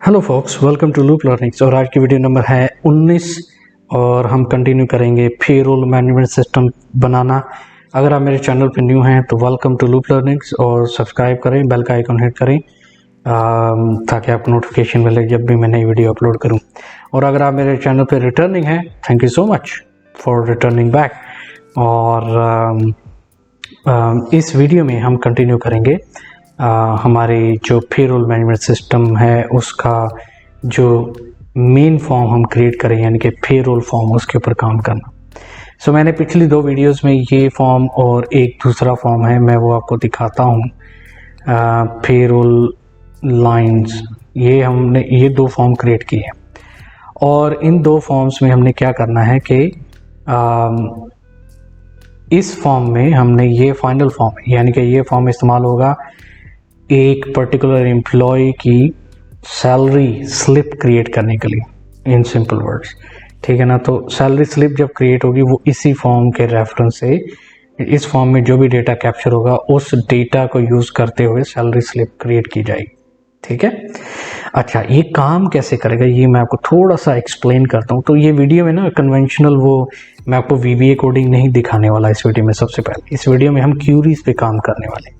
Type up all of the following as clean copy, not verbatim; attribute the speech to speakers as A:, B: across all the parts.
A: Hello folks, welcome to Loop Learnings. और आज की वीडियो नंबर है 19 और हम कंटिन्यू करेंगे पेरोल मैनेजमेंट सिस्टम बनाना। अगर आप मेरे चैनल पर न्यू हैं तो वेलकम टू लूप लर्निंग्स और सब्सक्राइब करें, बेल का आइकन हिट करें ताकि आपको नोटिफिकेशन मिले जब भी मैं नई वीडियो अपलोड करूं। और अगर आप मेरे चैनल पर रिटर्निंग हैं, thank you so much for returning back. और इस वीडियो में हम कंटिन्यू करेंगे हमारी जो पेरोल मैनेजमेंट सिस्टम है उसका जो मेन फॉर्म हम क्रिएट करें, यानी कि पेरोल फॉर्म, उसके ऊपर काम करना। सो मैंने पिछली दो वीडियोस में ये फॉर्म और एक दूसरा फॉर्म है, मैं वो आपको दिखाता हूँ। पेरोल लाइंस, ये हमने ये दो फॉर्म क्रिएट किए हैं और इन दो फॉर्म्स में हमने क्या करना है कि इस फॉर्म में हमने ये फाइनल फॉर्म, यानी कि ये फॉर्म इस्तेमाल होगा एक पर्टिकुलर एम्प्लॉय की सैलरी स्लिप क्रिएट करने के लिए, इन सिंपल वर्ड्स, ठीक है ना। तो सैलरी स्लिप जब क्रिएट होगी वो इसी फॉर्म के रेफरेंस से, इस फॉर्म में जो भी डेटा कैप्चर होगा उस डेटा को यूज़ करते हुए सैलरी स्लिप क्रिएट की जाएगी, ठीक है। अच्छा, ये काम कैसे करेगा ये मैं आपको थोड़ा सा एक्सप्लेन करता हूँ। तो ये वीडियो में ना कन्वेंशनल वो मैं आपको VBA कोडिंग नहीं दिखाने वाला इस वीडियो में। सबसे पहले इस वीडियो में हम क्यूरीज पे काम करने वाले,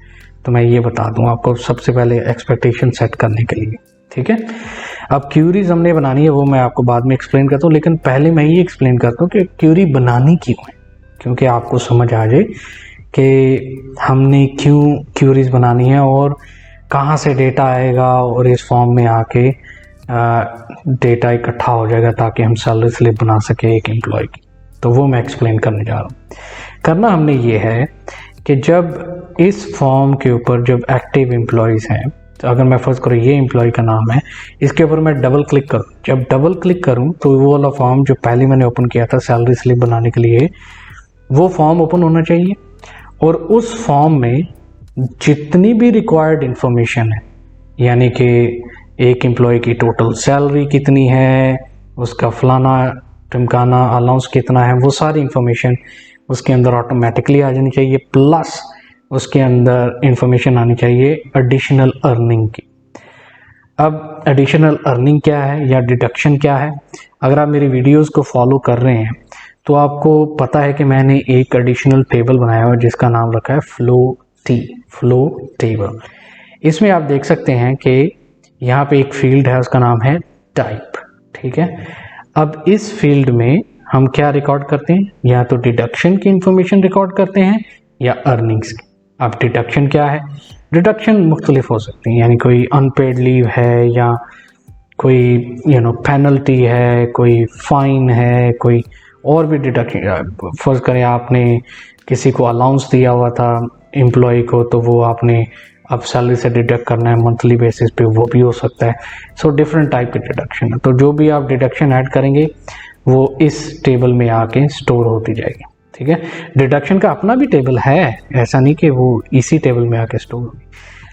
A: तो मैं ये बता दूं आपको सबसे पहले एक्सपेक्टेशन सेट करने के लिए, ठीक है। अब क्यूरीज हमने बनानी है वो मैं आपको बाद में एक्सप्लेन करता हूँ, लेकिन पहले मैं ये एक्सप्लेन करता हूँ कि क्यूरी बनानी क्यों है, क्योंकि आपको समझ आ जाए कि हमने क्यों क्यूरीज बनानी है और कहाँ से डेटा आएगा और इस फॉर्म में आके डेटा इकट्ठा हो जाएगा ताकि हम सैलरी स्लिप बना सके एक एम्प्लॉय की। तो वो मैं एक्सप्लेन करने जा रहा हूँ। करना हमने ये है कि जब इस फॉर्म के ऊपर जब एक्टिव एम्प्लॉयज़ हैं, तो अगर मैं फर्स्ट करूँ ये एम्प्लॉय का नाम है, इसके ऊपर मैं डबल क्लिक करूँ, जब डबल क्लिक करूँ तो वो वाला फॉर्म जो पहले मैंने ओपन किया था सैलरी स्लिप बनाने के लिए, वो फॉर्म ओपन होना चाहिए। और उस फॉर्म में जितनी भी रिक्वायर्ड इंफॉर्मेशन है, यानी कि एक एम्प्लॉय की टोटल सैलरी कितनी है, उसका फलाना टिमकाना अलाउंस कितना है, वो सारी इंफॉर्मेशन उसके अंदर ऑटोमेटिकली आ जानी चाहिए। प्लस उसके अंदर इंफॉर्मेशन आनी चाहिए एडिशनल अर्निंग की। अब एडिशनल अर्निंग क्या है या डिडक्शन क्या है, अगर आप मेरी वीडियोस को फॉलो कर रहे हैं तो आपको पता है कि मैंने एक एडिशनल टेबल बनाया हुआ जिसका नाम रखा है फ्लो टेबल। इसमें आप देख सकते हैं कि यहाँ पे एक फील्ड है, उसका नाम है टाइप, ठीक है। अब इस फील्ड में हम क्या रिकॉर्ड करते हैं, या तो डिडक्शन की इंफॉर्मेशन रिकॉर्ड करते हैं या अर्निंग्स की। अब डिडक्शन क्या है, डिडक्शन मुख्तलिफ हो सकती है, यानी कोई अनपेड लीव है या कोई पेनल्टी है, कोई फाइन है, कोई और भी डिडक्शन। फर्ज करें आपने किसी को अलाउंस दिया हुआ था एम्प्लॉय को, तो वो आपने अब सैलरी से डिडक्ट करना है मंथली बेसिस पे, वो भी हो सकता है। सो डिफरेंट टाइप के डिडक्शन है। तो जो भी आप डिडक्शन ऐड करेंगे वो इस टेबल में आके स्टोर होती जाएगी, ठीक है। डिडक्शन का अपना भी टेबल है, ऐसा नहीं कि वो इसी टेबल में आके स्टोर होगी,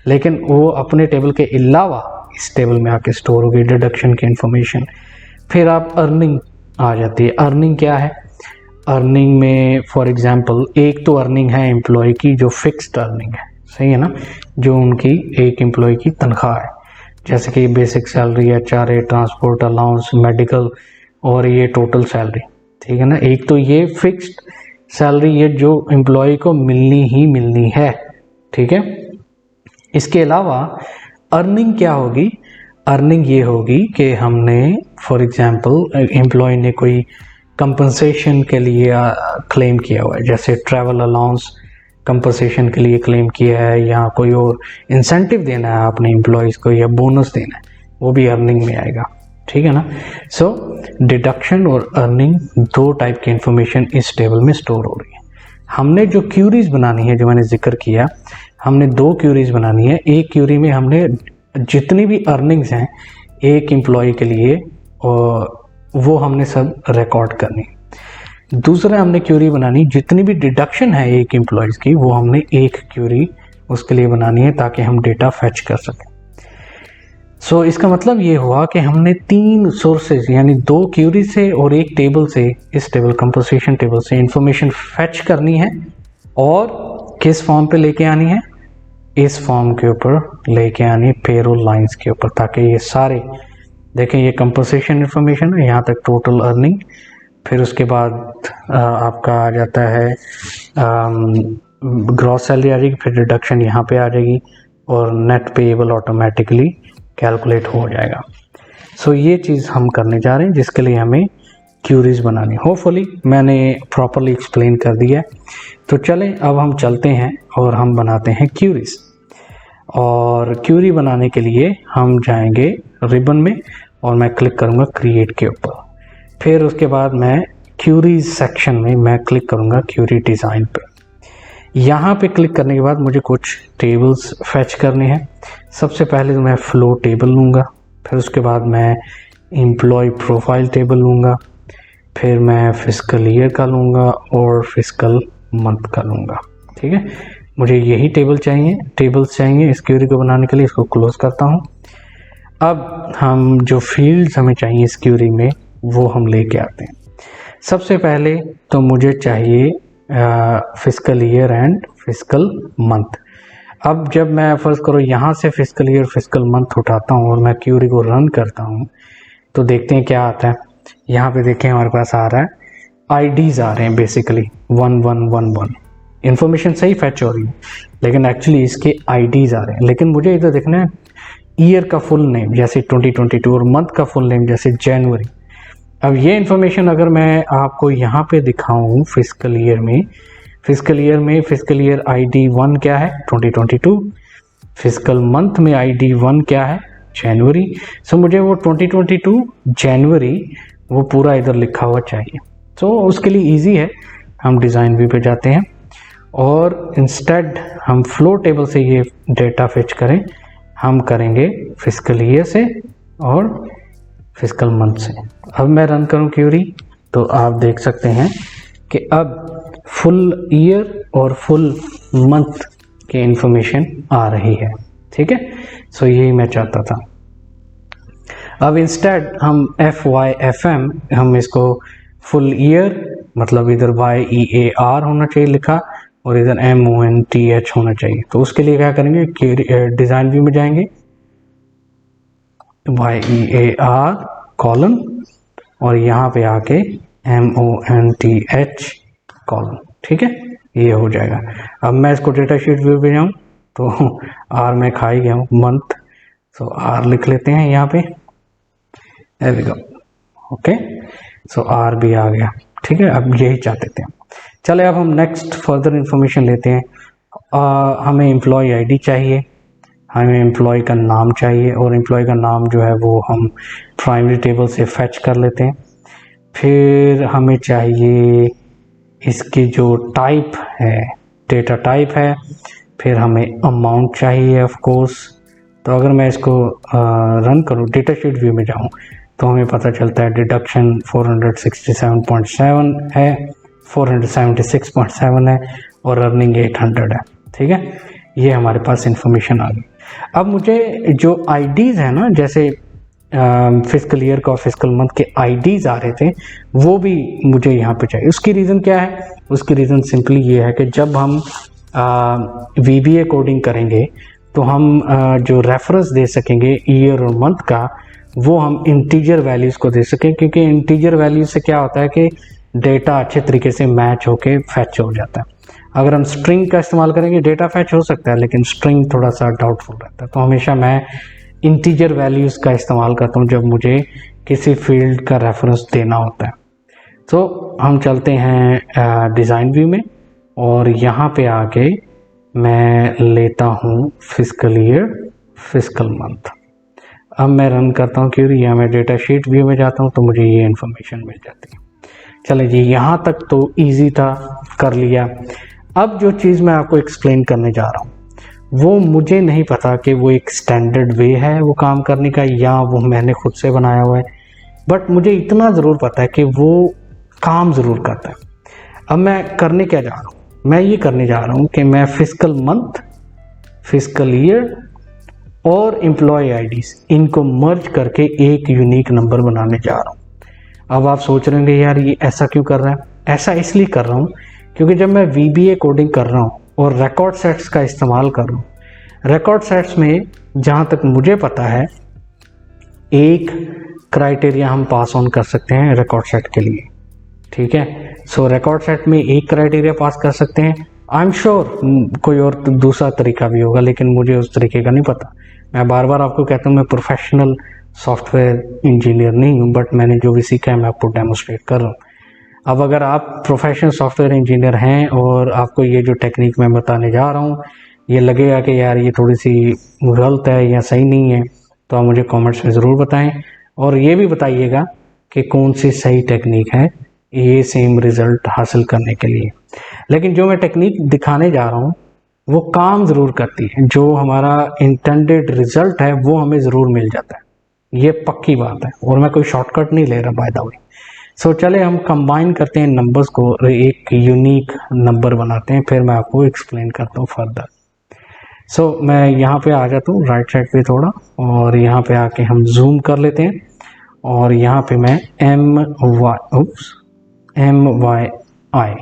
A: लेकिन वो अपने टेबल के अलावा इस टेबल में आके स्टोर होगी डिडक्शन की इंफॉर्मेशन। फिर आप अर्निंग आ जाती है। अर्निंग क्या है, अर्निंग में फॉर एग्जांपल एक तो अर्निंग है एम्प्लॉय की जो फिक्स्ड अर्निंग है, सही है ना, जो उनकी एक एम्प्लॉय की तनख्वाह है, जैसे कि basic salary, HRA, transport allowance, medical और ये टोटल सैलरी, ठीक है ना। एक तो ये फिक्स्ड सैलरी, ये जो एम्प्लॉय को मिलनी ही मिलनी है, ठीक है। इसके अलावा अर्निंग क्या होगी, अर्निंग ये होगी कि हमने फॉर एग्जांपल एम्प्लॉय ने कोई कंपनसेशन के लिए क्लेम किया हुआ है, जैसे ट्रैवल अलाउंस कंपनसेशन के लिए क्लेम किया है, या कोई और इंसेंटिव देना है अपने एम्प्लॉयज़ को या बोनस देना है, वो भी अर्निंग में आएगा, ठीक है ना। सो डिडक्शन और अर्निंग दो टाइप की इंफॉर्मेशन इस टेबल में स्टोर हो रही है। हमने जो क्यूरीज बनानी है, जो मैंने जिक्र किया, हमने दो क्यूरीज बनानी है। एक क्यूरी में हमने जितनी भी अर्निंग्स हैं एक एम्प्लॉय के लिए वो हमने सब रिकॉर्ड करनी। दूसरा हमने क्यूरी बनानी जितनी भी डिडक्शन है एक एम्प्लॉयज़ की, वो हमने एक क्यूरी उसके लिए बनानी है ताकि हम डेटा फैच कर सकें। सो इसका मतलब ये हुआ कि हमने तीन सोर्सेज, यानी दो क्यूरी से और एक टेबल से, इस टेबल कंपोजिशन टेबल से इंफॉर्मेशन फैच करनी है और किस फॉर्म पे लेके आनी है, इस फॉर्म के ऊपर लेके आनी है, पेरोल लाइंस के ऊपर, ताकि ये सारे देखें ये कंपोजिशन इन्फॉर्मेशन है, यहाँ तक टोटल अर्निंग, फिर उसके बाद आपका आ जाता है ग्रॉस सैलरी आ जाएगी, फिर डिडक्शन यहाँ पे आ जाएगी और नेट पेएबल ऑटोमेटिकली कैलकुलेट हो जाएगा। सो ये चीज़ हम करने जा रहे हैं, जिसके लिए हमें क्यूरीज बनानी। होपफुली मैंने प्रॉपरली एक्सप्लेन कर दिया है। तो चलें अब हम चलते हैं और हम बनाते हैं क्यूरीज। और क्यूरी बनाने के लिए हम जाएंगे रिबन में और मैं क्लिक करूँगा क्रिएट के ऊपर। फिर उसके बाद मैं क्यूरीज सेक्शन में मैं क्लिक करूँगा क्यूरी डिज़ाइन पर। यहाँ पे क्लिक करने के बाद मुझे कुछ टेबल्स फैच करने हैं। सबसे पहले तो मैं फ्लो टेबल लूँगा, फिर उसके बाद मैं एम्प्लॉय प्रोफाइल टेबल लूँगा, फिर मैं फिस्कल ईयर का लूँगा और फिस्कल मंथ का लूँगा। ठीक है, मुझे यही टेबल्स चाहिए इस क्यूरी को बनाने के लिए। इसको क्लोज करता हूँ। अब हम जो फील्ड्स हमें चाहिए इस क्यूरी में वो हम लेके आते हैं। सबसे पहले तो मुझे चाहिए fiscal year and fiscal month. अब जब मैं फर्ज करो यहाँ से फिस्कल ईयर फिस्कल मंथ उठाता हूँ और मैं क्यूरी को रन करता हूँ तो देखते हैं क्या आता है। यहाँ पे देखें हमारे पास आ रहा है आईडीज आ रहे हैं, बेसिकली 1111 इन्फॉर्मेशन सही फैच हो रही है, लेकिन एक्चुअली इसके आईडीज आ रहे हैं। लेकिन मुझे इधर देखना है ईयर का फुल नेम जैसे 2022 और मंथ का फुल नेम जैसे जनवरी। अब ये इन्फॉर्मेशन अगर मैं आपको यहाँ पे दिखाऊँ फिस्कल ईयर में फिस्कल ईयर आईडी 1 क्या है 2022, फिस्कल मंथ में आईडी 1 क्या है जनवरी। सो मुझे वो 2022 जनवरी वो पूरा इधर लिखा हुआ चाहिए। सो उसके लिए इजी है, हम डिज़ाइन व्यू पे जाते हैं और इंस्टेड हम फ्लो टेबल से ये डेटा फेच करें, हम करेंगे फिस्कल ईयर से और फिस्कल मंथ से। अब मैं रन करूं क्यूरी तो आप देख सकते हैं कि अब फुल ईयर और फुल मंथ की इंफॉर्मेशन आ रही है। ठीक है, सो यही मैं चाहता था। अब इंस्टेड हम FYFM हम इसको फुल ईयर मतलब इधर YEAR होना चाहिए लिखा और इधर MONTH होना चाहिए। तो उसके लिए क्या करेंगे डिज़ाइन व्यू में जाएंगे YEAR कॉलम और यहाँ पे आके MONTH कॉलम। ठीक है, ये हो जाएगा। अब मैं इसको डेटा शीट व्यू पे जाऊँ तो R में खा ही गया हूँ मंथ, सो R लिख लेते हैं यहाँ पे। There we go. Okay, so R भी आ गया। ठीक है, अब यही चाहते थे हम। चले अब हम नेक्स्ट फर्दर इंफॉर्मेशन लेते हैं। हमें एम्प्लॉय आईडी चाहिए, हमें एम्प्लॉय का नाम चाहिए और एम्प्लॉय का नाम जो है वो हम प्राइमरी टेबल से फैच कर लेते हैं। फिर हमें चाहिए इसकी जो टाइप है डेटा टाइप है, फिर हमें अमाउंट चाहिए ऑफ कोर्स। तो अगर मैं इसको रन करूँ डेटा शीट व्यू में जाऊँ तो हमें पता चलता है डिडक्शन 467.7 है, 476.7 है और अर्निंग 800 है। ठीक है, ये हमारे पास इंफॉर्मेशन आ गई। अब मुझे जो आईडीज़ है ना, जैसे फिस्कल ईयर का और फिस्कल मंथ के आईडीज़ आ रहे थे वो भी मुझे यहाँ पे चाहिए। उसकी रीज़न क्या है? उसकी रीज़न सिंपली ये है कि जब हम VBA कोडिंग करेंगे तो हम जो रेफरेंस दे सकेंगे ईयर और मंथ का वो हम इंटीजर वैल्यूज़ को दे सकें, क्योंकि इंटीजर वैल्यूज से क्या होता है कि डेटा अच्छे तरीके से मैच होके फैच हो जाता है। अगर हम स्ट्रिंग का इस्तेमाल करेंगे डेटा फैच हो सकता है, लेकिन स्ट्रिंग थोड़ा सा डाउटफुल रहता है। तो हमेशा मैं इंटीजर वैल्यूज़ का इस्तेमाल करता हूँ जब मुझे किसी फील्ड का रेफरेंस देना होता है। तो हम चलते हैं डिज़ाइन व्यू में और यहाँ पे आके मैं लेता हूँ फिस्कल ईयर फिस्कल मंथ। अब मैं रन करता हूँ क्यूरी, या मैं डेटा शीट व्यू में जाता हूँ तो मुझे ये इन्फॉर्मेशन मिल जाती है। चले जी, यहाँ तक तो इजी था, कर लिया। अब जो चीज़ मैं आपको एक्सप्लेन करने जा रहा हूँ वो मुझे नहीं पता कि वो एक स्टैंडर्ड वे है वो काम करने का या वो मैंने खुद से बनाया हुआ है, बट मुझे इतना ज़रूर पता है कि वो काम ज़रूर करता है। अब मैं करने क्या जा रहा हूँ? मैं ये करने जा रहा हूँ कि मैं फिस्कल मंथ, फिस्कल ईयर और एम्प्लॉय आईडीज़ इनको मर्ज करके एक यूनिक नंबर बनाने जा रहा हूँ। अब आप सोच रहे होंगे यार ये ऐसा क्यों कर रहा है? ऐसा इसलिए कर रहा हूँ क्योंकि जब मैं VBA कोडिंग कर रहा हूँ और रिकॉर्ड सेट्स का इस्तेमाल कर रहा हूँ, रिकॉर्ड सेट्स में जहाँ तक मुझे पता है एक क्राइटेरिया हम पास ऑन कर सकते हैं रिकॉर्ड सेट के लिए, ठीक है। सो रिकॉर्ड सेट में एक क्राइटेरिया पास कर सकते हैं। आई एम श्योर कोई और दूसरा तरीका भी होगा, लेकिन मुझे उस तरीके का नहीं पता। मैं बार बार आपको कहता हूँ मैं प्रोफेशनल सॉफ्टवेयर इंजीनियर नहीं हूँ, बट मैंने जो भी सीखा है मैं आपको डेमोस्ट्रेट कर रहा हूँ। अब अगर आप प्रोफेशनल सॉफ्टवेयर इंजीनियर हैं और आपको ये जो टेक्निक मैं बताने जा रहा हूँ ये लगेगा कि यार ये थोड़ी सी गलत है या सही नहीं है, तो आप मुझे कमेंट्स में ज़रूर बताएं, और ये भी बताइएगा कि कौन सी सही टेक्निक है ये सेम रिज़ल्ट हासिल करने के लिए। लेकिन जो मैं टेक्निक दिखाने जा रहा हूँ वो काम ज़रूर करती है, जो हमारा इंटेंडेड रिज़ल्ट है वो हमें ज़रूर मिल जाता है, ये पक्की बात है, और मैं कोई शॉर्टकट नहीं ले रहा बाय द वे। सो चले हम कंबाइन करते हैं नंबर्स को, एक यूनिक नंबर बनाते हैं, फिर मैं आपको एक्सप्लेन करता हूँ फर्दर। सो मैं यहाँ पे आ जाता हूँ राइट साइड पे थोड़ा, और यहाँ पे आके हम जूम कर लेते हैं, और यहाँ पे मैं MY I,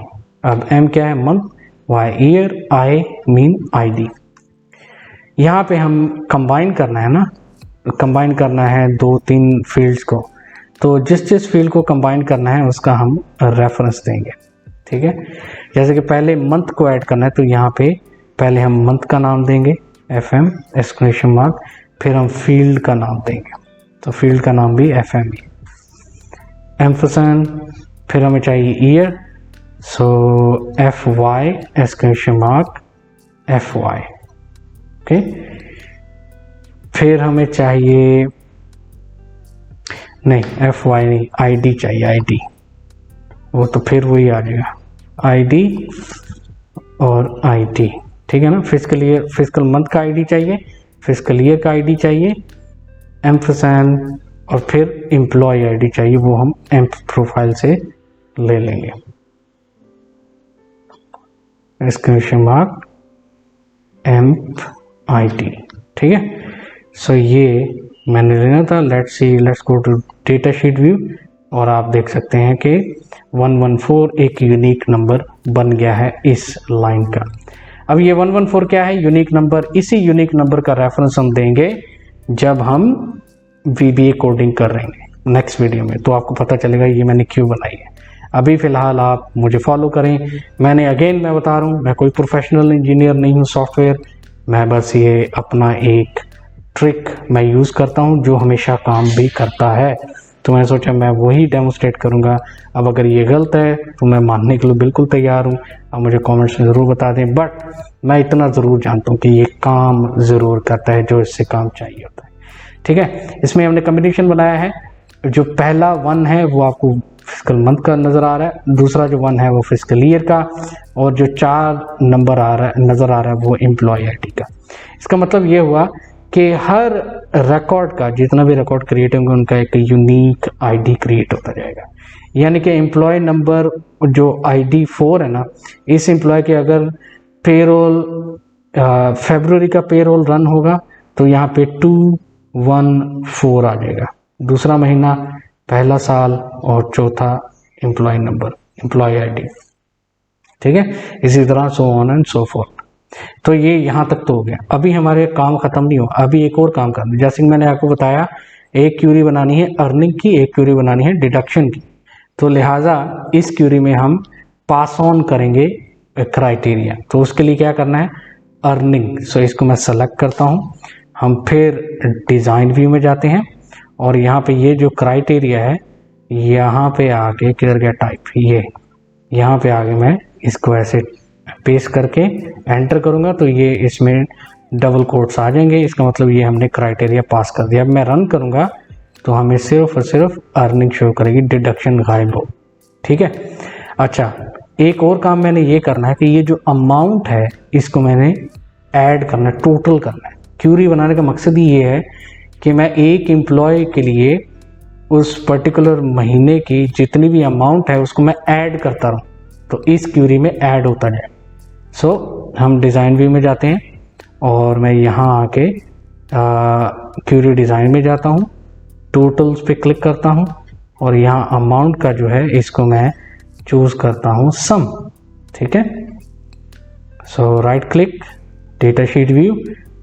A: अब M क्या है month, Y year, I mean ID। यहाँ पे हम कंबाइन करना है ना, कंबाइन करना है 2-3 फील्ड्स को, तो जिस फील्ड को कंबाइन करना है उसका हम रेफरेंस देंगे, ठीक है। जैसे कि पहले मंथ को ऐड करना है, तो यहाँ पे पहले हम मंथ का नाम देंगे FM एक्सक्लेमेशन मार्क, फिर हम फील्ड का नाम देंगे, तो फील्ड का नाम भी FM ही, एम्फरसैंड, फिर हमें चाहिए ईयर, सो FY exclamation mark FY, okay. फिर हमें चाहिए नहीं FY नहीं, ID चाहिए, ID, वो तो फिर वही आ जाएगा ID और ID, ठीक है ना। फिजिकल ईयर, फिजिकल मंथ का ID चाहिए, फिजिकल ईयर का ID चाहिए, एम्फरसैंड, और फिर एम्प्लॉय ID चाहिए, वो हम एम्प प्रोफाइल से ले लेंगे, एक्सक्लेमेशन मार्क एम्प ID, ठीक है। सो ये मैंने लेना था। Let's go to data sheet view, और आप देख सकते हैं कि 114 एक यूनिक नंबर बन गया है इस लाइन का। अब ये 114 क्या है, यूनिक नंबर। इसी यूनिक नंबर का रेफरेंस हम देंगे जब हम VBA कोडिंग कर रहे हैं नेक्स्ट वीडियो में, तो आपको पता चलेगा ये मैंने क्यों बनाई है। अभी फ़िलहाल आप मुझे फॉलो करें। मैं बता रहा हूँ मैं कोई प्रोफेशनल इंजीनियर नहीं हूँ सॉफ्टवेयर, मैं बस ये अपना एक ट्रिक मैं यूज़ करता हूँ जो हमेशा काम भी करता है, तो मैंने सोचा मैं वही डेमोस्ट्रेट करूँगा। अब अगर ये गलत है तो मैं मानने के लिए बिल्कुल तैयार हूँ, आप मुझे कमेंट्स में ज़रूर बता दें, बट मैं इतना ज़रूर जानता हूँ कि ये काम ज़रूर करता है जो इससे काम चाहिए होता है, ठीक है। इसमें हमने कॉम्बिनेशन बनाया है, जो पहला 1 है वो आपको फिजिकल मंथ का नज़र आ रहा है, दूसरा जो 1 है वो फिजिकल ईयर का, और जो 4 नंबर नज़र आ रहा है वो एम्प्लॉय ID का। इसका मतलब ये हुआ कि हर रिकॉर्ड का, जितना भी रिकॉर्ड क्रिएट होंगे उनका एक यूनिक ID क्रिएट होता जाएगा। यानी कि एम्प्लॉय नंबर जो ID 4 है ना, इस एम्प्लॉय के अगर पेरोल फरवरी का पेरोल रन होगा तो यहाँ पे 214 आ जाएगा, दूसरा महीना, पहला साल, और चौथा एम्प्लॉय नंबर, एम्प्लॉय ID, ठीक है। इसी तरह so on and so fourth. तो ये यहाँ तक तो हो गया। अभी हमारे काम खत्म नहीं हुआ, अभी एक और काम करना है। जैसे कि मैंने आपको बताया एक क्यूरी बनानी है अर्निंग की, एक क्यूरी बनानी है डिडक्शन की, तो लिहाजा इस क्यूरी में हम पास ऑन करेंगे क्राइटेरिया। तो उसके लिए क्या करना है, अर्निंग। सो इसको मैं सेलेक्ट करता हूँ, हम फिर डिज़ाइन व्यू में जाते हैं, और यहाँ पे ये जो क्राइटेरिया है यहाँ पे आके किधर गया टाइप, ये यहाँ पे आगे मैं इसको ऐसे पेस्ट करके एंटर करूँगा तो ये इसमें डबल कोट्स आ जाएंगे, इसका मतलब ये हमने क्राइटेरिया पास कर दिया। अब मैं रन करूँगा तो हमें सिर्फ और सिर्फ अर्निंग शो करेगी, डिडक्शन गायब हो, ठीक है। अच्छा, एक और काम मैंने ये करना है कि ये जो अमाउंट है इसको मैंने ऐड करना है, टोटल करना है। क्यूरी बनाने का मकसद ही ये है कि मैं एक एम्प्लॉय के लिए उस पर्टिकुलर महीने की जितनी भी अमाउंट है उसको मैं ऐड करता रहूँ, तो इस क्यूरी में ऐड होता जाए। सो हम डिज़ाइन व्यू में जाते हैं, और मैं यहाँ आके क्यूरी डिज़ाइन में जाता हूँ, टोटल्स पे क्लिक करता हूँ, और यहाँ अमाउंट का जो है इसको मैं चूज़ करता हूँ सम, ठीक है। So right click, data sheet view,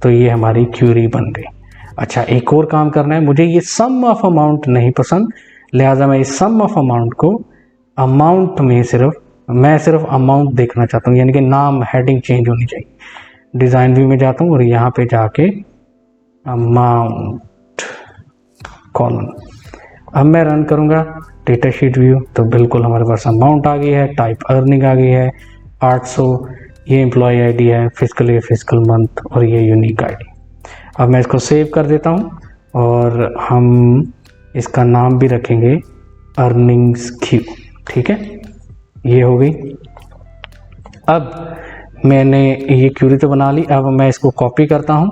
A: तो ये हमारी क्यूरी बन गई। अच्छा, एक और काम करना है, मुझे ये सम ऑफ अमाउंट नहीं पसंद, लिहाजा मैं इस सम ऑफ अमाउंट को अमाउंट में मैं सिर्फ अमाउंट देखना चाहता हूँ, यानी कि नाम हेडिंग चेंज होनी चाहिए। डिज़ाइन व्यू में जाता हूँ और यहाँ पे जाके अमाउंट कॉलम, अब मैं रन करूँगा डेटा शीट व्यू तो बिल्कुल हमारे पास अमाउंट आ गई है, टाइप अर्निंग आ गई है 800, ये एम्प्लॉय आईडी है, फिजिकल ईयर फिजिकल मंथ और ये यूनिक आईडी। अब मैं इसको सेव कर देता हूँ और हम इसका नाम भी रखेंगे अर्निंग्स क्यू। ठीक है, ये हो गई। अब मैंने ये क्यूरी तो बना ली, अब मैं इसको कॉपी करता हूँ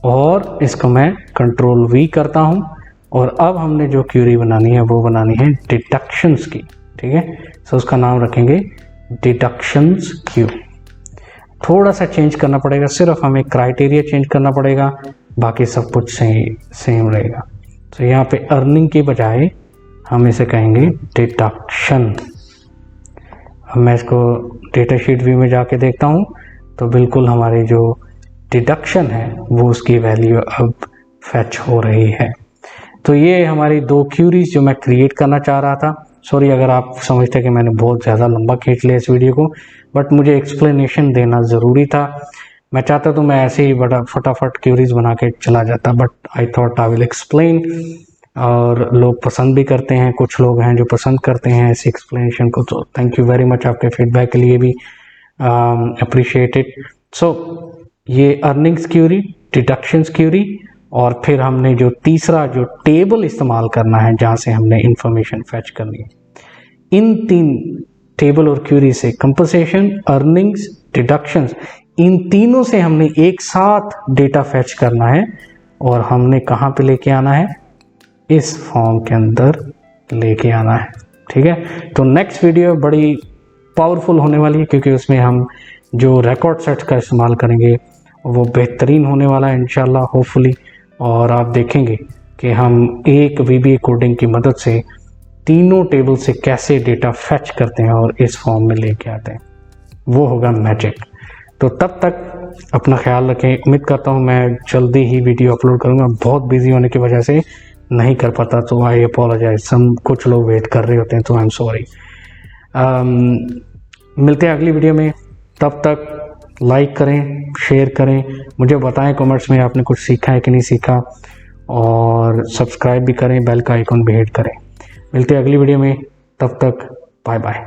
A: और इसको मैं कंट्रोल वी करता हूँ और अब हमने जो क्यूरी बनानी है वो बनानी है डिडक्शंस की। ठीक है, सो उसका नाम रखेंगे डिडक्शंस क्यू। थोड़ा सा चेंज करना पड़ेगा, सिर्फ हमें क्राइटेरिया चेंज करना पड़ेगा, बाकी सब कुछ सेम रहेगा। तो यहाँ पे अर्निंग के बजाय हम इसे कहेंगे डिडक्शन। अब मैं इसको डेटा शीट व्यू में जाके देखता हूँ तो बिल्कुल हमारी जो डिडक्शन है वो उसकी वैल्यू अब फैच हो रही है। तो ये हमारी दो क्यूरीज जो मैं क्रिएट करना चाह रहा था। सॉरी अगर आप समझते हैं कि मैंने बहुत ज़्यादा लंबा खींच लिया इस वीडियो को, बट मुझे एक्सप्लेनेशन देना ज़रूरी था। मैं चाहता तो मैं ऐसे ही बड़ा फटाफट क्यूरीज बना के चला जाता, but I thought I will explain. और लोग पसंद भी करते हैं, कुछ लोग हैं जो पसंद करते हैं ऐसी एक्सप्लेनेशन को, तो थैंक यू वेरी मच, आपके फीडबैक के लिए भी अप्रिशिएटेड। सो ये अर्निंग्स क्यूरी, डिडक्शंस क्यूरी और फिर हमने जो तीसरा जो टेबल इस्तेमाल करना है जहाँ से हमने इंफॉर्मेशन फैच करनी है, इन तीन टेबल और क्यूरी से कंपनसेशन, अर्निंग्स, डिडक्शंस, इन तीनों से हमने एक साथ डेटा फैच करना है और हमने कहाँ पे लेके आना है, इस फॉर्म के अंदर लेके आना है। ठीक है, तो नेक्स्ट वीडियो बड़ी पावरफुल होने वाली है क्योंकि उसमें हम जो रिकॉर्ड सेट्स का इस्तेमाल करेंगे वो बेहतरीन होने वाला है इंशाल्लाह, होपफुली। और आप देखेंगे कि हम एक VBA कोडिंग की मदद से तीनों टेबल से कैसे डेटा फैच करते हैं और इस फॉर्म में लेके आते हैं, वो होगा मैजिक। तो तब तक अपना ख्याल रखें, उम्मीद करता हूँ मैं जल्दी ही वीडियो अपलोड करूँगा। बहुत बिजी होने की वजह से नहीं कर पाता, तो आई अपोलोजाइज, कुछ लोग वेट कर रहे होते हैं, तो आई एम सॉरी। मिलते हैं अगली वीडियो में, तब तक लाइक करें, शेयर करें, मुझे बताएं कमेंट्स में आपने कुछ सीखा है कि नहीं सीखा, और सब्सक्राइब भी करें, बेल का आइकॉन भी हिट करें। मिलते हैं अगली वीडियो में, तब तक बाय बाय।